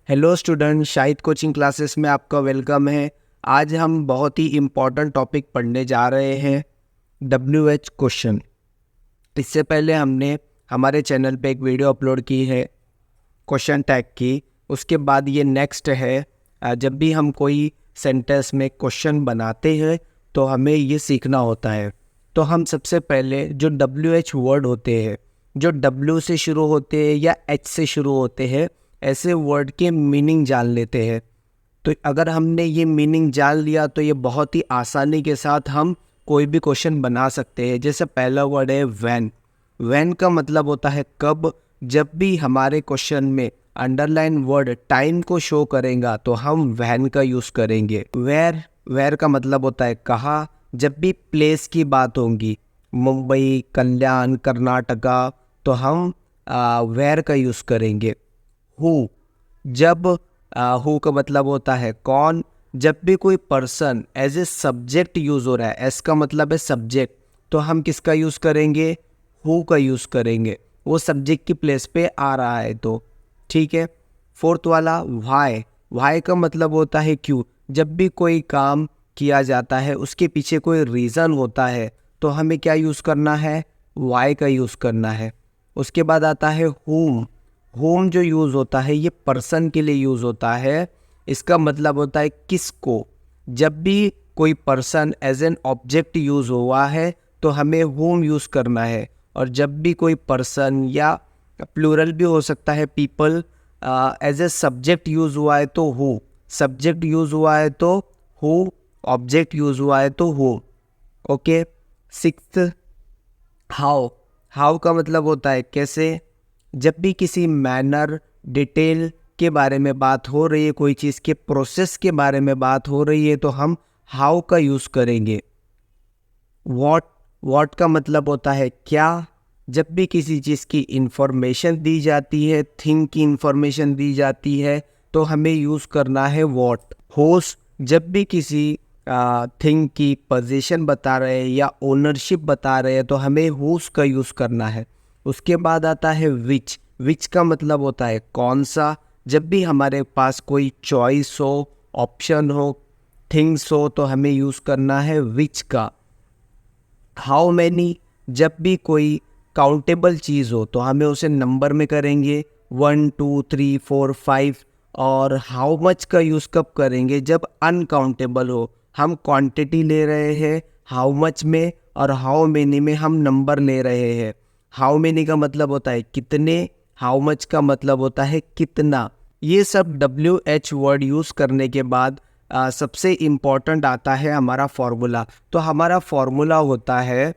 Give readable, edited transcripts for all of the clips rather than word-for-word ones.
Hello student, Shahid coaching classes में आपका welcome है। आज हम बहुत ही इम्पॉर्टेंट टॉपिक पढ़ने जा रहे हैं, WH क्वेश्चन। इससे पहले हमने हमारे चैनल पे एक वीडियो अपलोड की है क्वेश्चन टैग की। उसके बाद ये नेक्स्ट है, जब भी हम कोई सेंटेंस में क्वेश्चन बनाते हैं तो हमें ये सीखना होता है। तो हम सबसे पहले जो WH वर्ड होते हैं, जो W से शुरू होते हैं या H से शुरू होते हैं, ऐसे वर्ड के मीनिंग जान लेते हैं। तो अगर हमने ये मीनिंग जान लिया तो ये बहुत ही आसानी के साथ हम कोई भी क्वेश्चन बना सकते हैं। जैसे पहला वर्ड है व्हेन। व्हेन का मतलब होता है कब। जब भी हमारे क्वेश्चन में अंडरलाइन वर्ड टाइम को शो करेगा तो हम व्हेन का यूज़ करेंगे। वेयर का मतलब होता है कहाँ। जब भी प्लेस की बात होगी, मुंबई, कल्याण, कर्नाटका, तो हम वेयर का यूज़ करेंगे। हु, जब हु का मतलब होता है कौन। जब भी कोई person as a subject use हो रहा है, एस का मतलब है सब्जेक्ट, तो हम किसका यूज़ करेंगे? हु का यूज़ करेंगे। वो सब्जेक्ट की प्लेस पे आ रहा है तो ठीक है। फोर्थ वाला वाई का मतलब होता है क्यों। जब भी कोई काम किया जाता है उसके पीछे कोई रीज़न होता है तो हमें क्या यूज़ करना है? वाई का यूज़ करना है। उसके बाद आता है होम जो यूज़ होता है ये पर्सन के लिए यूज़ होता है। इसका मतलब होता है किसको। जब भी कोई person as an object use हुआ है तो हमें होम यूज़ करना है। और जब भी कोई पर्सन या प्लूरल भी हो सकता है people as a subject use हुआ है तो हु, सब्जेक्ट यूज़ हुआ है तो हु, ऑब्जेक्ट यूज़ हुआ है तो हु। ओके। सिक्स्थ, हाउ का मतलब होता है कैसे। जब भी किसी मैनर, डिटेल के बारे में बात हो रही है, कोई चीज़ के प्रोसेस के बारे में बात हो रही है तो हम हाउ का यूज़ करेंगे। वॉट का मतलब होता है क्या। जब भी किसी चीज़ की इंफॉर्मेशन दी जाती है, थिंग की इंफॉर्मेशन दी जाती है तो हमें यूज़ करना है वॉट। होस्ट, जब भी किसी थिंग की पोजीशन बता रहे हैं या ओनरशिप बता रहे हैं तो हमें हुज का यूज़ करना है। उसके बाद आता है विच का मतलब होता है कौन सा। जब भी हमारे पास कोई चॉइस हो, ऑप्शन हो, थिंग्स हो तो हमें यूज़ करना है विच का। हाउ मैनी, जब भी कोई काउंटेबल चीज़ हो तो हमें उसे नंबर में करेंगे 1 2 3 4 5। और हाउ मच का यूज़ कब करेंगे? जब अनकाउंटेबल हो, हम क्वांटिटी ले रहे हैं हाउ मच में और हाउ मेनी में हम नंबर ले रहे हैं। हाउ मेनी का मतलब होता है कितने, हाउ मच का मतलब होता है कितना। ये सब WH वर्ड यूज़ करने के बाद सबसे इम्पॉर्टेंट आता है हमारा फॉर्मूला। तो हमारा फॉर्मूला होता है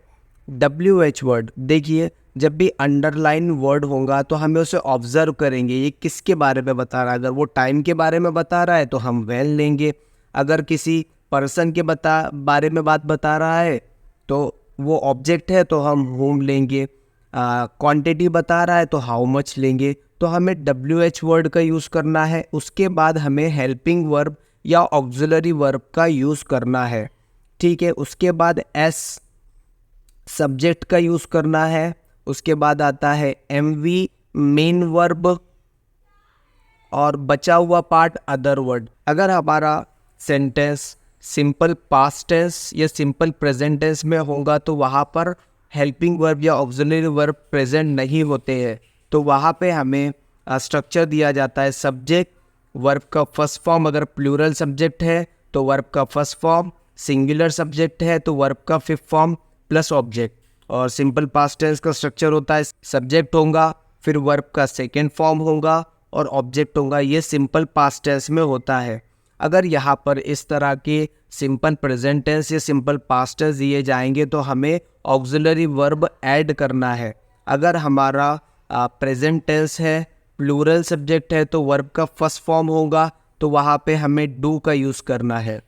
WH वर्ड। देखिए, जब भी अंडरलाइन वर्ड होगा तो हमें उसे ऑब्जर्व करेंगे, ये किसके बारे में बता रहा है। अगर वो टाइम के बारे में बता रहा है तो हम व्हेन लेंगे। अगर किसी पर्सन के बारे में बात बता रहा है तो वो ऑब्जेक्ट है तो हम होम लेंगे। क्वांटिटी बता रहा है तो हाउ मच लेंगे। तो हमें WH वर्ड का यूज़ करना है। उसके बाद हमें हेल्पिंग वर्ब या ऑक्सिलरी वर्ब का यूज़ करना है। ठीक है। उसके बाद एस, सब्जेक्ट का यूज़ करना है। उसके बाद आता है MV, मेन वर्ब, और बचा हुआ पार्ट अदर वर्ड। अगर हमारा सेंटेंस सिंपल पास्ट टेंस या सिंपल प्रेजेंट टेंस में होगा तो वहाँ पर हेल्पिंग वर्ब या ऑक्सिलरी वर्ब प्रेजेंट नहीं होते हैं। तो वहाँ पे हमें स्ट्रक्चर दिया जाता है सब्जेक्ट, वर्ब का फर्स्ट फॉर्म अगर प्लूरल सब्जेक्ट है तो वर्ब का फर्स्ट फॉर्म, सिंगुलर सब्जेक्ट है तो वर्ब का फिफ्थ फॉर्म प्लस ऑब्जेक्ट। और सिंपल पास्ट टेंस का स्ट्रक्चर होता है सब्जेक्ट होगा, फिर वर्ब का सेकेंड फॉर्म होगा और ऑब्जेक्ट होगा। ये सिंपल पास्ट टेंस में होता है। अगर यहाँ पर इस तरह के सिंपल प्रेजेंट टेंस या सिंपल पास्ट टेंस दिए जाएंगे तो हमें ऑक्सिलरी वर्ब ऐड करना है। अगर हमारा प्रेजेंट टेंस है, प्लूरल सब्जेक्ट है तो वर्ब का फर्स्ट फॉर्म होगा तो वहाँ पे हमें डू का यूज़ करना है।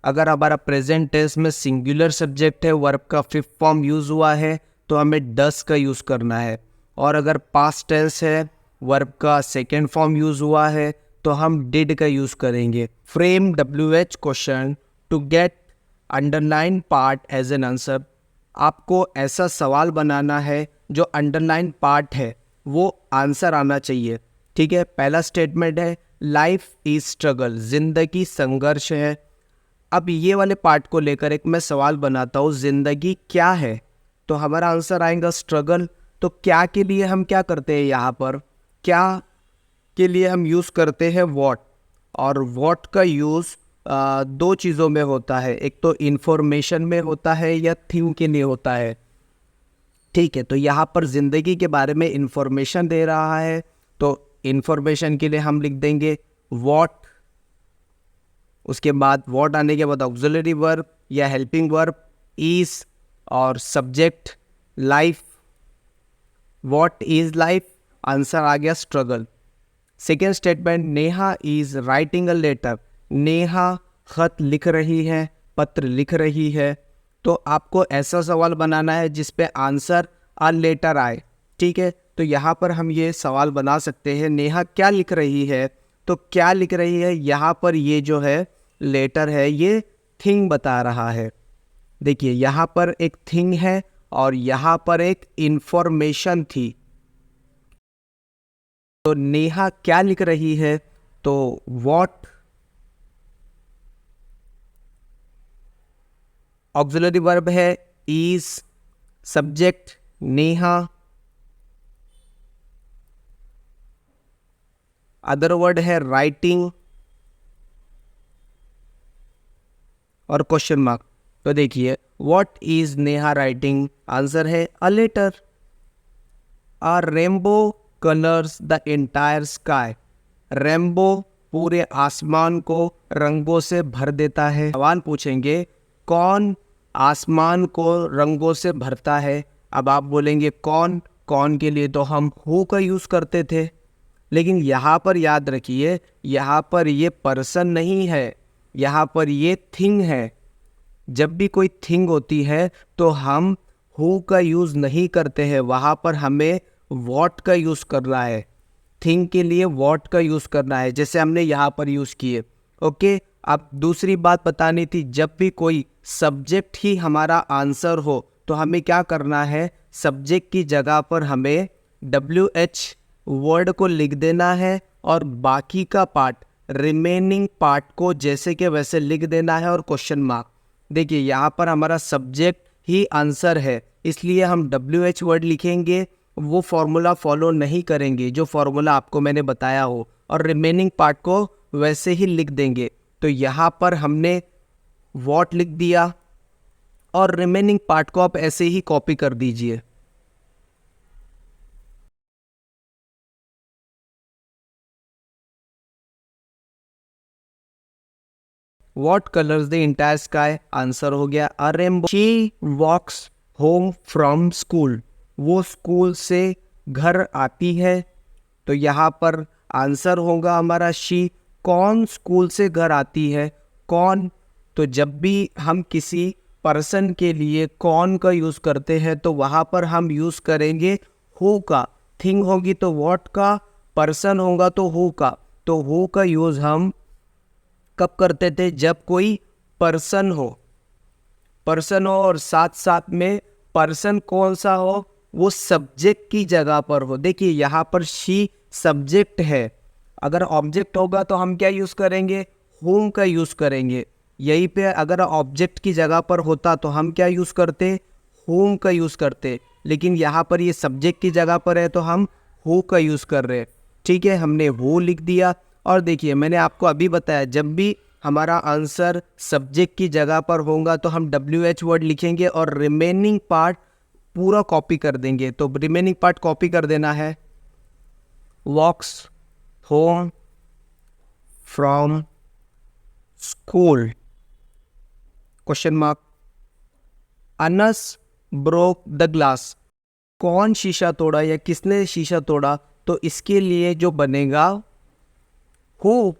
अगर हमारा प्रेजेंट टेंस में सिंगुलर सब्जेक्ट है, वर्ब का फिफ्थ फॉर्म यूज़ हुआ है तो हमें डस का यूज़ करना है। और अगर पास्ट टेंस है, वर्ब का सेकेंड फॉर्म यूज़ हुआ है तो हम डिड का यूज़ करेंगे। Frame WH question to get underline part as an answer. आपको ऐसा सवाल बनाना है जो अंडरलाइन पार्ट है वो आंसर आना चाहिए। ठीक है। पहला स्टेटमेंट है लाइफ इज स्ट्रगल, जिंदगी संघर्ष है। अब ये वाले पार्ट को लेकर एक मैं सवाल बनाता हूँ, जिंदगी क्या है? तो हमारा आंसर आएगा स्ट्रगल। तो क्या के लिए हम क्या करते हैं यहाँ पर, क्या के लिए हम यूज़ करते हैं वॉट, और वॉट का यूज़ दो चीज़ों में होता है, एक तो इंफॉर्मेशन में होता है या थिंग के लिए होता है। ठीक है, तो यहाँ पर ज़िंदगी के बारे में इंफॉर्मेशन दे रहा है, तो इंफॉर्मेशन के लिए हम लिख देंगे वॉट। उसके बाद वॉट आने के बाद ऑक्सिलरी वर्ब या हेल्पिंग वर्ब इज, और subject life. What is life, answer आ गया struggle. Second statement, Neha is writing a letter. Neha खत लिख रही है, पत्र लिख रही है। तो आपको ऐसा सवाल बनाना है जिस पे आंसर अ लेटर आए। ठीक है, तो यहाँ पर हम ये सवाल बना सकते हैं, नेहा क्या लिख रही है? तो क्या लिख रही है, यहाँ पर ये जो है लेटर है, ये थिंग बता रहा है। देखिए यहाँ पर एक थिंग है और यहाँ पर एक इंफॉर्मेशन थी। तो नेहा क्या लिख रही है? तो व्हाट, ऑक्सिलरी वर्ब है is, subject Neha, other word है राइटिंग और क्वेश्चन मार्क। तो देखिए what is Neha writing, answer है a letter. A rainbow colours the entire sky. Rainbow पूरे आसमान को रंगों से भर देता है। सवाल पूछेंगे कौन आसमान को रंगों से भरता है? अब आप बोलेंगे कौन, कौन के लिए तो हम हु का यूज करते थे, लेकिन यहाँ पर याद रखिए, यहाँ पर ये पर्सन नहीं है, यहाँ पर ये थिंग है। जब भी कोई थिंग होती है तो हम हु का यूज़ नहीं करते हैं, वहाँ पर हमें वॉट का यूज़ करना है। थिंग के लिए वॉट का यूज़ करना है, जैसे हमने यहाँ पर यूज़ किए। ओके, अब दूसरी बात बतानी थी, जब भी कोई सब्जेक्ट ही हमारा आंसर हो तो हमें क्या करना है, सब्जेक्ट की जगह पर हमें WH वर्ड को लिख देना है और बाकी का पार्ट, रिमेनिंग पार्ट को जैसे के वैसे लिख देना है और क्वेश्चन मार्क। देखिए यहाँ पर हमारा सब्जेक्ट ही आंसर है, इसलिए हम WH वर्ड लिखेंगे, वो फॉर्मूला फॉलो नहीं करेंगे जो फॉर्मूला आपको मैंने बताया हो, और रिमेनिंग पार्ट को वैसे ही लिख देंगे। तो यहाँ पर हमने वॉट लिख दिया और रिमेनिंग पार्ट को आप ऐसे ही कॉपी कर दीजिए। What colors the entire sky, answer हो गया a rainbow. She walks home from school. वो स्कूल से घर आती है, तो यहाँ पर आंसर होगा हमारा she. कौन स्कूल से घर आती है? कौन, तो जब भी हम किसी पर्सन के लिए कौन का यूज़ करते हैं तो वहाँ पर हम यूज़ करेंगे हु का। थिंग होगी तो व्हाट का, पर्सन होगा तो हु का। तो हु का यूज़ हम कब करते थे? जब कोई पर्सन हो, पर्सन हो और साथ साथ में पर्सन कौन सा हो, वो सब्जेक्ट की जगह पर हो। देखिए यहाँ पर शी सब्जेक्ट है, अगर ऑब्जेक्ट होगा तो हम क्या यूज़ करेंगे, whom का यूज़ करेंगे। यहीं पे अगर ऑब्जेक्ट की जगह पर होता तो हम क्या यूज़ करते, whom का यूज़ करते, लेकिन यहाँ पर ये सब्जेक्ट की जगह पर है तो हम who का यूज़ कर रहे हैं। ठीक है, हमने who लिख दिया। और देखिए मैंने आपको अभी बताया, जब भी हमारा आंसर सब्जेक्ट की जगह पर होगा तो हम WH वर्ड लिखेंगे और रिमेनिंग पार्ट पूरा कॉपी कर देंगे। तो रिमेनिंग पार्ट कॉपी कर देना है, walks home from school, question mark. Anas broke the glass, कौन शीशा तोड़ा या किसने शीशा तोड़ा, तो इसके लिए जो बनेगा हु।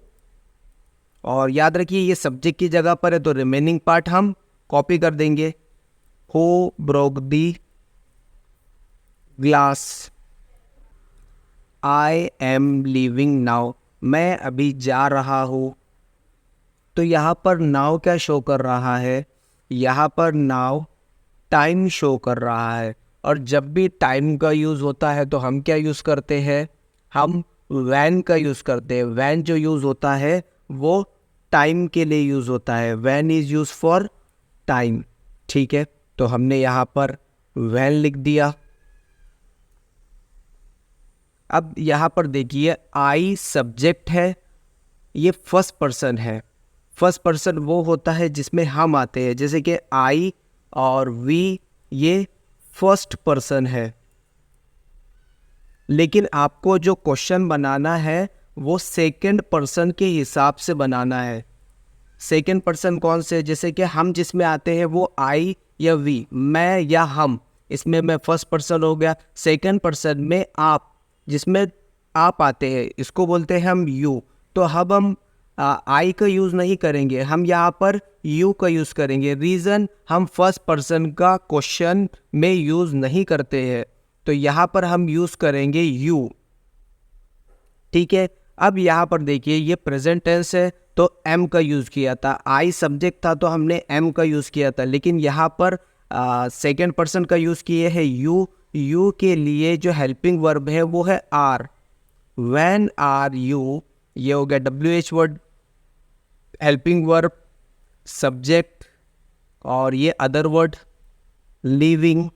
और याद रखिए ये सब्जेक्ट की जगह पर है तो रिमेनिंग पार्ट हम कॉपी कर देंगे, who broke the glass. I am leaving now, मैं अभी जा रहा हूँ। तो यहाँ पर नाउ क्या शो कर रहा है, यहाँ पर नाउ टाइम शो कर रहा है। और जब भी टाइम का यूज़ होता है तो हम क्या यूज़ करते हैं, हम वैन का यूज़ करते हैं। वैन जो यूज़ होता है वो टाइम के लिए यूज़ होता है। Van is use for time. ठीक है, तो हमने यहाँ पर वैन लिख दिया। अब यहाँ पर देखिए आई सब्जेक्ट है, ये फर्स्ट पर्सन है। फर्स्ट पर्सन वो होता है जिसमें हम आते हैं, जैसे कि आई और वी, ये फर्स्ट पर्सन है। लेकिन आपको जो क्वेश्चन बनाना है वो सेकंड पर्सन के हिसाब से बनाना है। सेकंड पर्सन कौन से, जैसे कि हम जिसमें आते हैं वो आई या वी, मैं या हम, इसमें मैं फर्स्ट पर्सन हो गया। सेकंड पर्सन में आप, जिसमें आप आते हैं, इसको बोलते हैं हम यू। तो अब हम आई का यूज़ नहीं करेंगे, हम यहाँ पर यू का यूज़ करेंगे। रीज़न, हम फर्स्ट पर्सन का क्वेश्चन में यूज़ नहीं करते हैं, तो यहाँ पर हम यूज़ करेंगे यू। ठीक है, अब यहाँ पर देखिए ये प्रेजेंट टेंस है तो एम का यूज़ किया था। आई सब्जेक्ट था तो हमने एम का यूज़ किया था, लेकिन यहाँ पर सेकेंड पर्सन का यूज़ किए है यू। यू के लिए जो हेल्पिंग वर्ब है वो है आर। व्हेन आर यू, ये हो गया WH word, helping verb, subject, और ये other word living,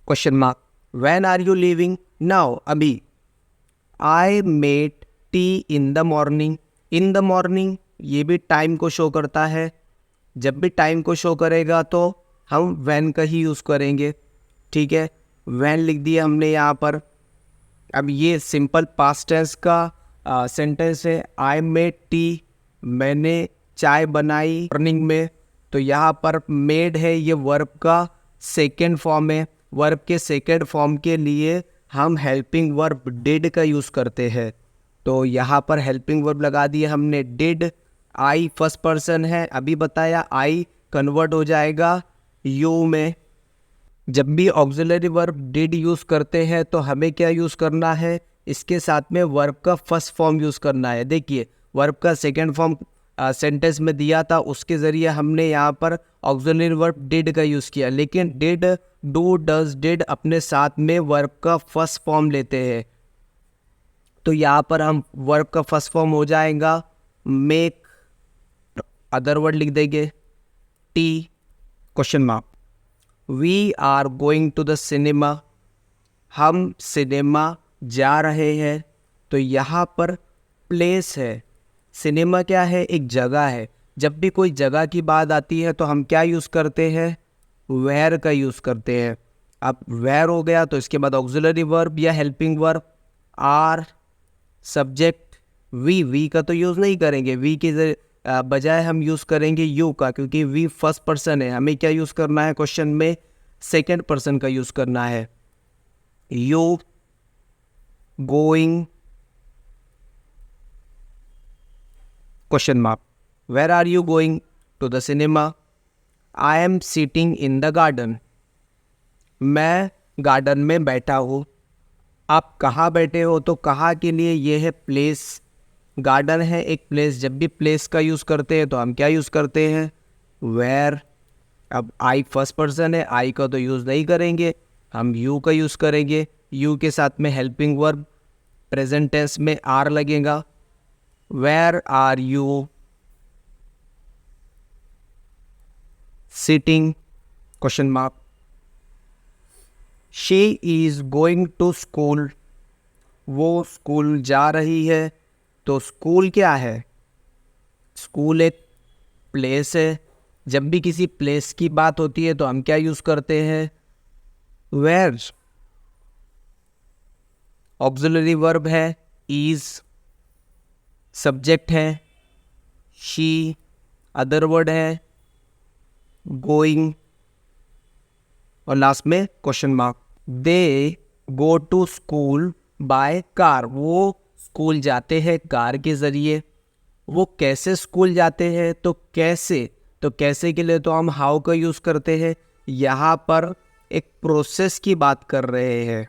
question mark. When are you living, now, अभी। I made tea in the morning. In the morning ये भी टाइम को शो करता है। जब भी टाइम को शो करेगा तो हम व्हेन का ही यूज़ करेंगे। ठीक है, व्हेन लिख दिया हमने यहाँ पर। अब ये सिंपल पास्ट टेंस का सेंटेंस है। आई मेड टी, मैंने चाय बनाई मॉर्निंग में। तो यहाँ पर मेड है, ये वर्ब का सेकेंड फॉर्म है। वर्ब के सेकेंड फॉर्म के लिए हम हेल्पिंग वर्ब डिड का यूज़ करते हैं। तो यहाँ पर हेल्पिंग वर्ब लगा दिया हमने डिड। आई फर्स्ट पर्सन है, अभी बताया, आई कन्वर्ट हो जाएगा यू में। जब भी ऑक्सिलरी वर्ब डिड यूज़ करते हैं तो हमें क्या यूज़ करना है, इसके साथ में वर्ब का फर्स्ट फॉर्म यूज़ करना है। देखिए वर्ब का सेकेंड फॉर्म सेंटेंस में दिया था, उसके ज़रिए हमने यहाँ पर ऑक्सिलरी वर्ब डिड का यूज़ किया। लेकिन डिड, डू, डज, डिड अपने साथ में वर्ब का फर्स्ट फॉर्म लेते हैं। तो यहाँ पर हम वर्ब का फर्स्ट फॉर्म हो जाएगा मेक, अदर वर्ड लिख देंगे टी, question mark. We are going to the cinema, हम सिनेमा जा रहे हैं। तो यहाँ पर प्लेस है, सिनेमा क्या है, एक जगह है। जब भी कोई जगह की बात आती है तो हम क्या यूज़ करते हैं, वेयर का यूज़ करते हैं। अब वेयर हो गया तो इसके बाद ऑक्सिलरी वर्ब या helping verb, are, subject, we का तो यूज़ नहीं करेंगे, वी के बजाय हम यूज़ करेंगे यू का, क्योंकि वी फर्स्ट पर्सन है। हमें क्या यूज़ करना है क्वेश्चन में, सेकेंड पर्सन का यूज़ करना है। You going, question mark. Where are you going, to the cinema. I am sitting in the garden, मैं गार्डन में बैठा हूँ। आप कहाँ बैठे हो, तो कहाँ के लिए ये है प्लेस। गार्डन है एक प्लेस, जब भी प्लेस का यूज़ करते हैं तो हम क्या यूज़ करते हैं, वेयर। अब आई फर्स्ट पर्सन है, आई का तो यूज़ नहीं करेंगे, हम यू का यूज़ करेंगे। यू के साथ में हेल्पिंग वर्ब, प्रेजेंट टेंस में आर लगेगा। Where are you sitting, question mark. She is going to school, वो स्कूल जा रही है। तो स्कूल क्या है, स्कूल एक प्लेस है। जब भी किसी प्लेस की बात होती है तो हम क्या यूज़ करते हैं, वेयर। ऑक्सिलरी वर्ब है इज़, सब्जेक्ट है शी, अदर वर्ड है गोइंग, और लास्ट में question mark. They go to school by car, वो स्कूल जाते हैं कार के ज़रिए। वो कैसे स्कूल जाते हैं, तो कैसे, तो कैसे के लिए तो हम हाउ का यूज़ करते हैं। यहाँ पर एक प्रोसेस की बात कर रहे हैं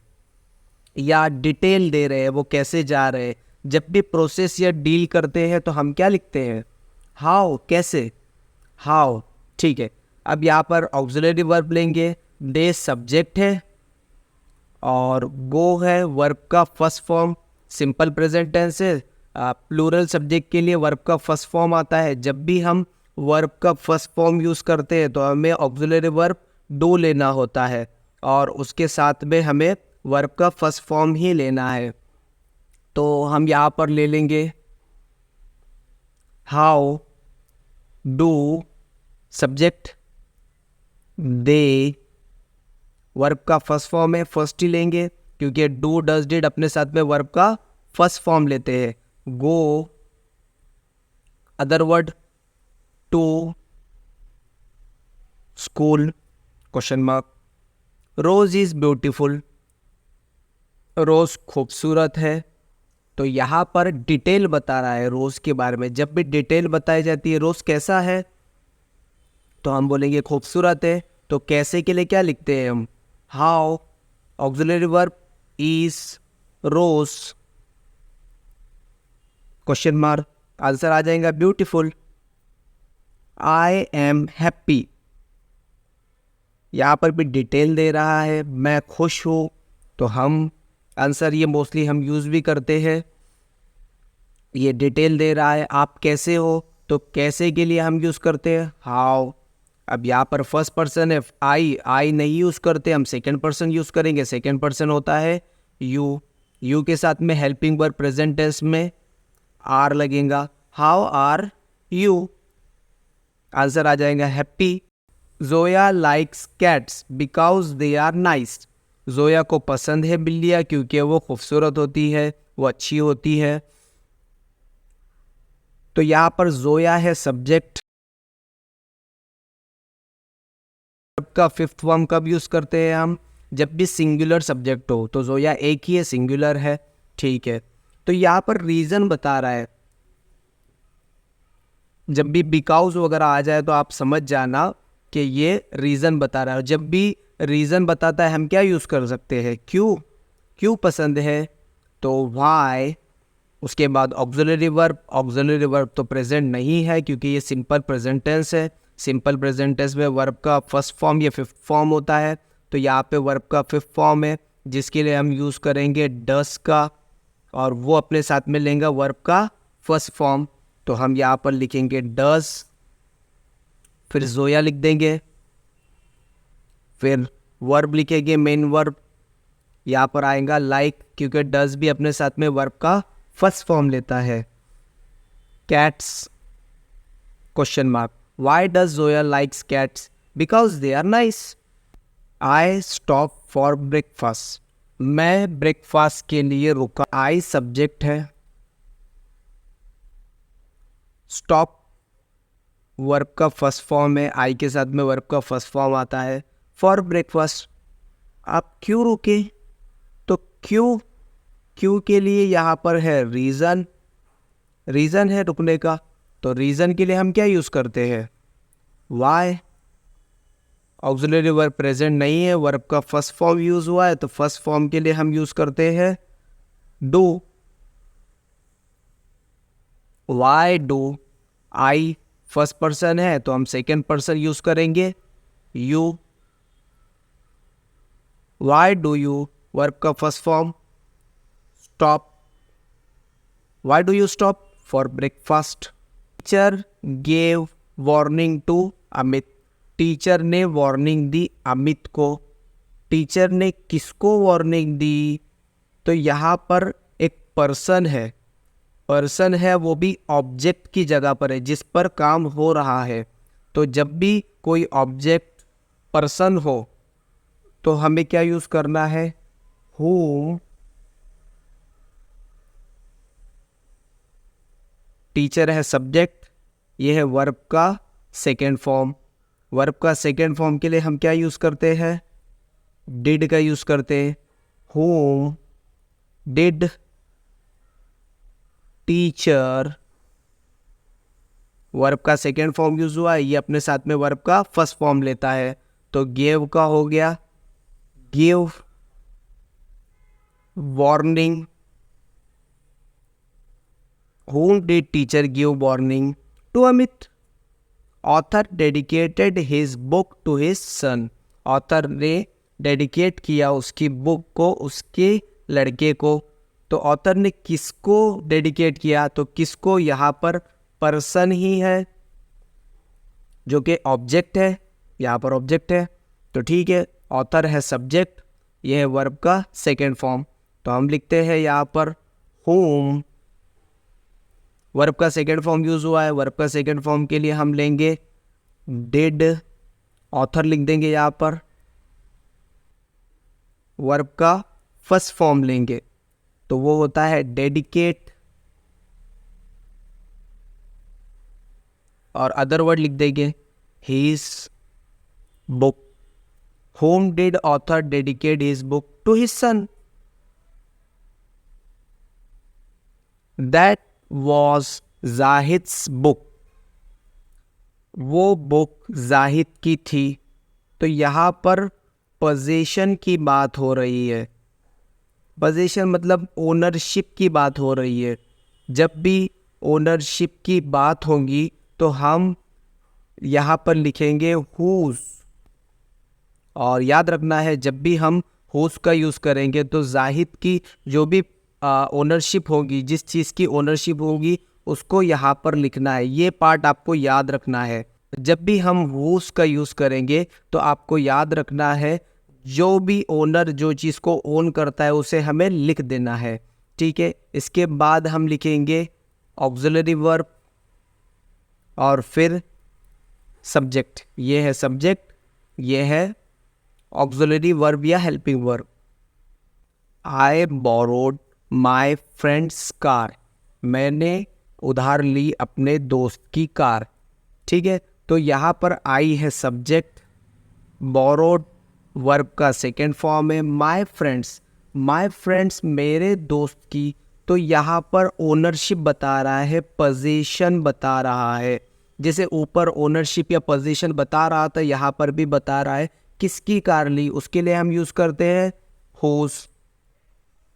या डिटेल दे रहे हैं, वो कैसे जा रहे हैं। जब भी प्रोसेस या डील करते हैं तो हम क्या लिखते हैं, हाउ, कैसे, हाउ। ठीक है, अब यहाँ पर ऑक्सिलरी वर्ब लेंगे। दे सब्जेक्ट है और गो है वर्ब का first form, simple present tense है। प्लूरल सब्जेक्ट के लिए वर्ब का फर्स्ट फॉर्म आता है। जब भी हम वर्ब का फर्स्ट फॉर्म यूज़ करते हैं तो हमें ऑक्सिलरी वर्ब डू लेना होता है और उसके साथ में हमें वर्ब का फर्स्ट फॉर्म ही लेना है। तो हम यहाँ पर ले लेंगे how do subject, they verb का फर्स्ट फॉर्म है, फर्स्ट ही लेंगे क्योंकि डू डज डिड अपने साथ में वर्ब का फर्स्ट फॉर्म लेते हैं। Go other word to school question mark. Rose is beautiful, rose खूबसूरत है। तो यहाँ पर डिटेल बता रहा है रोज के बारे में। जब भी डिटेल बताई जाती है रोज कैसा है तो हम बोलेंगे खूबसूरत है। तो कैसे के लिए क्या लिखते हैं हम, how auxiliary verb is rose question mark, answer आ जाएगा ब्यूटीफुल। आई एम हैप्पी, यहाँ पर भी डिटेल दे रहा है, मैं खुश हूँ। तो हम आंसर ये मोस्टली हम यूज़ भी करते हैं। ये डिटेल दे रहा है आप कैसे हो, तो कैसे के लिए हम यूज़ करते हैं हाउ। अब यहाँ पर फर्स्ट पर्सन है, आई नहीं यूज़ करते, हम सेकंड पर्सन यूज़ करेंगे। सेकंड पर्सन होता है यू के साथ में हेल्पिंग वर्ब प्रेजेंट टेंस में आर लगेगा। हाउ आर यू, आंसर आ जाएगा happy. Zoya likes cats because they are nice, Zoya को पसंद है बिल्लियाँ क्योंकि वो खूबसूरत होती है, वो अच्छी होती है। तो यहाँ पर जोया है सब्जेक्ट। का फिफ्थ फॉर्म कब यूज करते हैं हम, जब भी सिंगुलर सब्जेक्ट हो। तो जोया एक ही है, सिंगुलर है, ठीक है। तो यहाँ पर रीजन बता रहा है, जब भी बिकॉज वगैरह आ जाए तो आप समझ जाना कि ये रीजन बता रहा है। जब भी रीजन बताता है हम क्या यूज कर सकते हैं, क्यों पसंद है तो व्हाई। उसके बाद ऑक्सिलरी वर्ब तो प्रेजेंट नहीं है क्योंकि ये सिंपल प्रेजेंट टेंस है। सिंपल प्रेजेंट टेंस में वर्ब का फर्स्ट फॉर्म या फिफ्थ फॉर्म होता है। तो यहाँ पे वर्ब का फिफ्थ फॉर्म है जिसके लिए हम यूज़ करेंगे डस का, और वो अपने साथ में लेंगे वर्ब का फर्स्ट फॉर्म। तो हम यहाँ पर लिखेंगे डस, फिर जोया लिख देंगे, फिर वर्ब लिखेंगे मेन वर्ब। यहाँ पर आएगा लाइक क्योंकि डस भी अपने साथ में वर्ब का फर्स्ट फॉर्म लेता है। Cats question mark, why does Zoya likes cats because they are nice. I stop for breakfast, मैं ब्रेकफास्ट के लिए रुका। आई सब्जेक्ट है, स्टॉप वर्ब का फर्स्ट फॉर्म है, आई के साथ में वर्ब का फर्स्ट फॉर्म आता है। फॉर ब्रेकफास्ट, आप क्यों रुके, तो क्यों के लिए यहाँ पर है रीज़न है रुकने का। तो रीज़न के लिए हम क्या यूज़ करते हैं वाई। ऑक्सिलरी वर्ब प्रेजेंट नहीं है, वर्ब का फर्स्ट फॉर्म यूज़ हुआ है, तो फर्स्ट फॉर्म के लिए हम यूज़ करते हैं do. Why do, I first person है तो हम सेकेंड पर्सन यूज़ करेंगे you. Why do you verb का first form stop, why do you stop for breakfast. Teacher gave warning to Amit, teacher ने वार्निंग दी अमित को। टीचर ने किसको वार्निंग दी, तो यहाँ पर एक पर्सन है, वो भी ऑब्जेक्ट की जगह पर है जिस पर काम हो रहा है। तो जब भी कोई ऑब्जेक्ट पर्सन हो तो हमें क्या यूज़ करना है whom। टीचर है सब्जेक्ट, ये है वर्ब का सेकेंड फॉर्म। वर्ब का सेकेंड फॉर्म के लिए हम क्या यूज़ करते हैं डिड का यूज़ करते हैं। whom डिड टीचर, वर्ब का सेकेंड फॉर्म यूज हुआ है, ये अपने साथ में वर्ब का फर्स्ट फॉर्म लेता है। तो गेव का हो गया give warning. whom did teacher give warning to Amit? Author dedicated his book to his son, author ने डेडिकेट किया उसकी बुक को उसके लड़के को। तो ऑथर ने किसको डेडिकेट किया, तो किसको, यहाँ पर पर्सन ही है जो कि ऑब्जेक्ट है, यहाँ पर ऑब्जेक्ट है। तो ठीक है, ऑथर है सब्जेक्ट, यह है वर्ब का सेकेंड फॉर्म। तो हम लिखते हैं यहाँ पर whom, वर्ब का सेकेंड फॉर्म यूज हुआ है। वर्ब का सेकेंड फॉर्म के लिए हम लेंगे डिड, ऑथर लिख देंगे यहाँ पर। वर्ब का फर्स्ट फॉर्म लेंगे तो वो होता है डेडिकेट, और अदर वर्ड लिख देंगे his book. Whom did author dedicate his book to his son? That was Zahid's book. वो बुक जाहिद की थी। तो यहाँ पर पोजीशन की बात हो रही है। पोजीशन मतलब ओनरशिप की बात हो रही है। जब भी ओनरशिप की बात होगी तो हम यहाँ पर लिखेंगे हुज। और याद रखना है, जब भी हम हुज का यूज़ करेंगे तो जाहिद की जो भी ओनरशिप होगी, जिस चीज़ की ओनरशिप होगी उसको यहाँ पर लिखना है। ये पार्ट आपको याद रखना है। जब भी हम हुज का यूज़ करेंगे तो आपको याद रखना है जो भी ओनर जो चीज़ को ओन करता है उसे हमें लिख देना है। ठीक है, इसके बाद हम लिखेंगे ऑक्सिलरी वर्ब और फिर सब्जेक्ट। ये है सब्जेक्ट, ये है ऑक्सिलरी वर्ब या helping verb. I borrowed my friends car, मैंने उधार ली अपने दोस्त की कार। ठीक है, तो यहाँ पर आई है सब्जेक्ट, बोरोड वर्ब का सेकेंड फॉर्म है, माई फ्रेंड्स मेरे दोस्त की। तो यहाँ पर ओनरशिप बता रहा है, पोजीशन बता रहा है। जैसे ऊपर ओनरशिप या पोजीशन बता रहा था, यहाँ पर भी बता रहा है किसकी कार ली, उसके लिए हम यूज़ करते हैं हुज।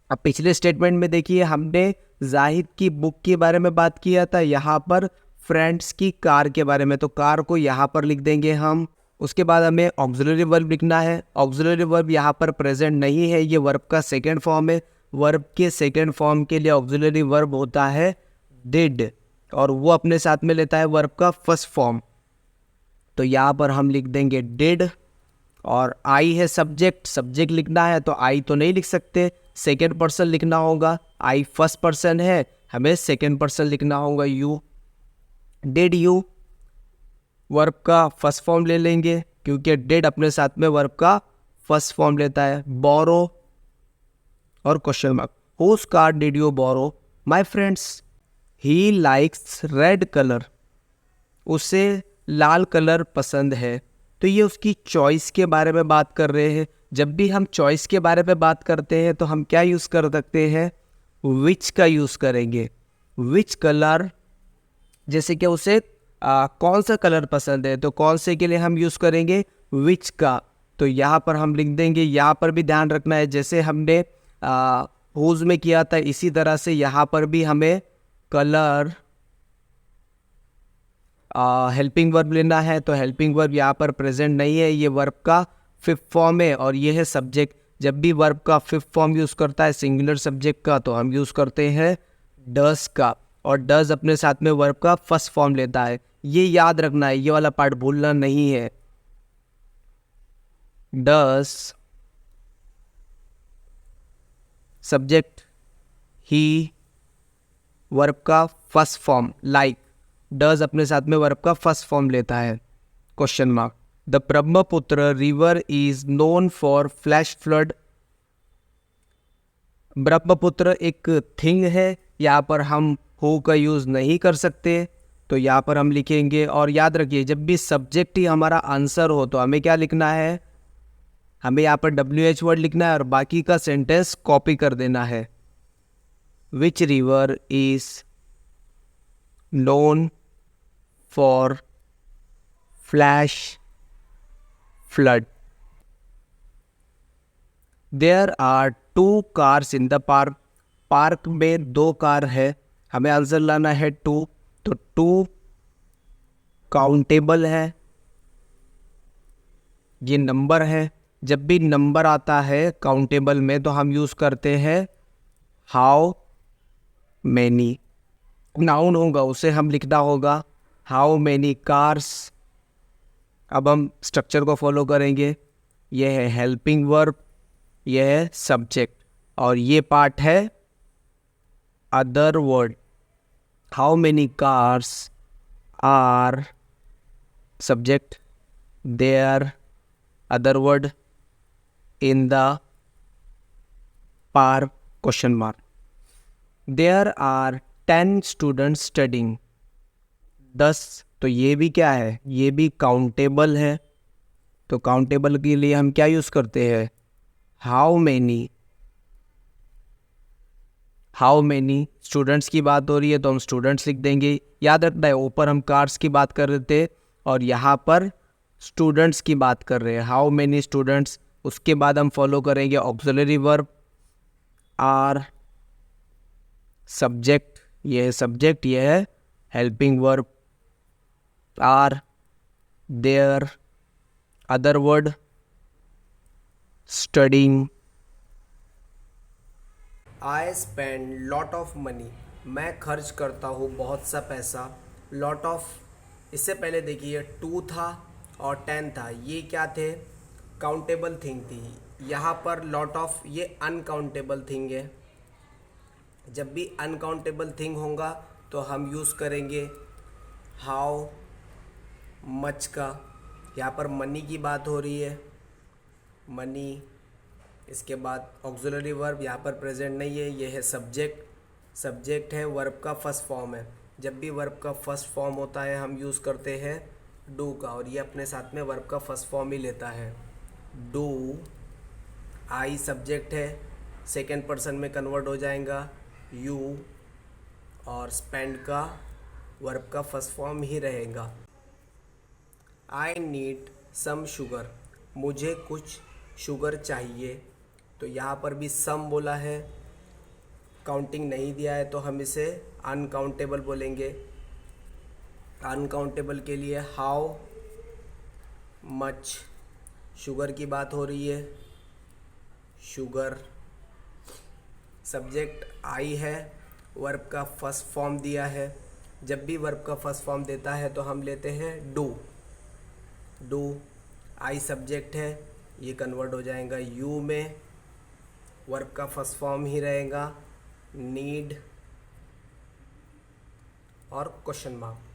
अब पिछले स्टेटमेंट में देखिए हमने जाहिद की बुक के बारे में बात किया था, यहाँ पर फ्रेंड्स की कार के बारे में। तो कार को यहाँ पर लिख देंगे हम। उसके बाद हमें ऑक्सिलरी वर्ब लिखना है। ऑक्सिलरी वर्ब यहाँ पर प्रेजेंट नहीं है, ये वर्ब का सेकेंड फॉर्म है। वर्ब के सेकेंड फॉर्म के लिए ऑक्सिलरी वर्ब होता है डिड, और वो अपने साथ में लेता है वर्ब का फर्स्ट फॉर्म। तो यहाँ पर हम लिख देंगे डिड, और आई है सब्जेक्ट लिखना है तो आई तो नहीं लिख सकते, सेकेंड पर्सन लिखना होगा। आई फर्स्ट पर्सन है, हमें सेकेंड पर्सन लिखना होगा यू। डिड यू वर्ब का फर्स्ट फॉर्म ले लेंगे क्योंकि डिड अपने साथ में वर्ब का फर्स्ट फॉर्म लेता है। बोरो और question mark, whose car did you borrow? My friends. He likes red colour, उसे लाल कलर पसंद है। तो ये उसकी चॉइस के बारे में बात कर रहे हैं। जब भी हम चॉइस के बारे में बात करते हैं तो हम क्या यूज़ कर सकते हैं, विच का यूज़ करेंगे। विच कलर, जैसे कि उसे कौन सा कलर पसंद है तो कौन से के लिए हम यूज़ करेंगे विच का। तो यहाँ पर हम लिख देंगे। यहाँ पर भी ध्यान रखना है, जैसे हमने हुज में किया था इसी तरह से यहाँ पर भी हमें कलर हेल्पिंग वर्ब लेना है। तो हेल्पिंग वर्ब यहाँ पर प्रेजेंट नहीं है, ये वर्ब का फिफ्थ फॉर्म है और ये है सब्जेक्ट। जब भी वर्ब का फिफ्थ फॉर्म यूज़ करता है सिंगुलर सब्जेक्ट का तो हम यूज़ करते हैं डस का, और डस अपने साथ में वर्ब का फर्स्ट फॉर्म लेता है। ये याद रखना है, ये वाला पार्ट भूलना नहीं है। डस सब्जेक्ट, ही वर्ब का फर्स्ट फॉर्म, लाइक डज अपने साथ में वर्ब का फर्स्ट फॉर्म लेता है। Question mark, the Brahmaputra river is known for flash flood. Brahmaputra एक थिंग है, यहाँ पर हम हु का यूज़ नहीं कर सकते, तो यहाँ पर हम लिखेंगे। और याद रखिए जब भी सब्जेक्ट ही हमारा आंसर हो तो हमें क्या लिखना है, हमें यहाँ पर WH वर्ड लिखना है और बाकी का सेंटेंस कॉपी कर देना है। Which river is known for flash flood. There are 2 cars in the park. Park में 2 कार है, हमें आंसर लाना है 2। तो 2 काउंटेबल है, ये नंबर है। जब भी नंबर आता है काउंटेबल में तो हम यूज़ करते हैं हाउ मैनी। नाउन होगा उसे हम लिखना होगा हाउ मैनी कार्स। अब हम स्ट्रक्चर को फॉलो करेंगे। यह है हेल्पिंग वर्ब, यह है सब्जेक्ट, और ये पार्ट है other word. How many cars are subject, there other word in the par question mark. There are 10 students studying. 10, तो ये भी क्या है, ये भी काउंटेबल है। तो काउंटेबल के लिए हम क्या यूज़ करते हैं, how many. How many students की बात हो रही है तो हम स्टूडेंट्स लिख देंगे। याद रखना है ऊपर हम कार्स की बात कर रहे थे और यहाँ पर स्टूडेंट्स की बात कर रहे हैं, हाउ मैनी स्टूडेंट्स। उसके बाद हम फॉलो करेंगे ऑक्सिलरी वर्ब आर, सब्जेक्ट, यह है सब्जेक्ट, यह है helping verb are, there, other word studying. I spend lot of money, मैं खर्च करता हूँ बहुत सा पैसा। लॉट ऑफ, इससे पहले देखिए 2 था और 10 था, ये क्या थे, काउंटेबल थिंग थी। यहाँ पर लॉट ऑफ ये अनकाउंटेबल थिंग है। जब भी अनकाउंटेबल थिंग होगा तो हम यूज़ करेंगे हाउ मच का। यहाँ पर मनी की बात हो रही है, मनी। इसके बाद ऑक्सिलरी वर्ब यहाँ पर प्रेजेंट नहीं है, ये है सब्जेक्ट। सब्जेक्ट है, वर्ब का फर्स्ट फॉर्म है। जब भी वर्ब का फर्स्ट फॉर्म होता है हम यूज़ करते हैं डू का, और ये अपने साथ में वर्ब का फर्स्ट फॉर्म ही लेता है, डू। आई सब्जेक्ट है, सेकेंड पर्सन में कन्वर्ट हो जाएगा यू, और स्पेंड का वर्ब का फर्स्ट फॉर्म ही रहेगा। आई नीड सम शुगर, मुझे कुछ शुगर चाहिए। तो यहाँ पर भी सम बोला है, काउंटिंग नहीं दिया है तो हम इसे अनकाउंटेबल बोलेंगे। अनकाउंटेबल के लिए हाउ मच, शुगर की बात हो रही है, शुगर। सब्जेक्ट आई है, वर्ब का फर्स्ट फॉर्म दिया है। जब भी वर्ब का फर्स्ट फॉर्म देता है तो हम लेते हैं डू। डू, आई सब्जेक्ट है, ये कन्वर्ट हो जाएगा यू में, वर्ब का फर्स्ट फॉर्म ही रहेगा नीड और क्वेश्चन मार्क।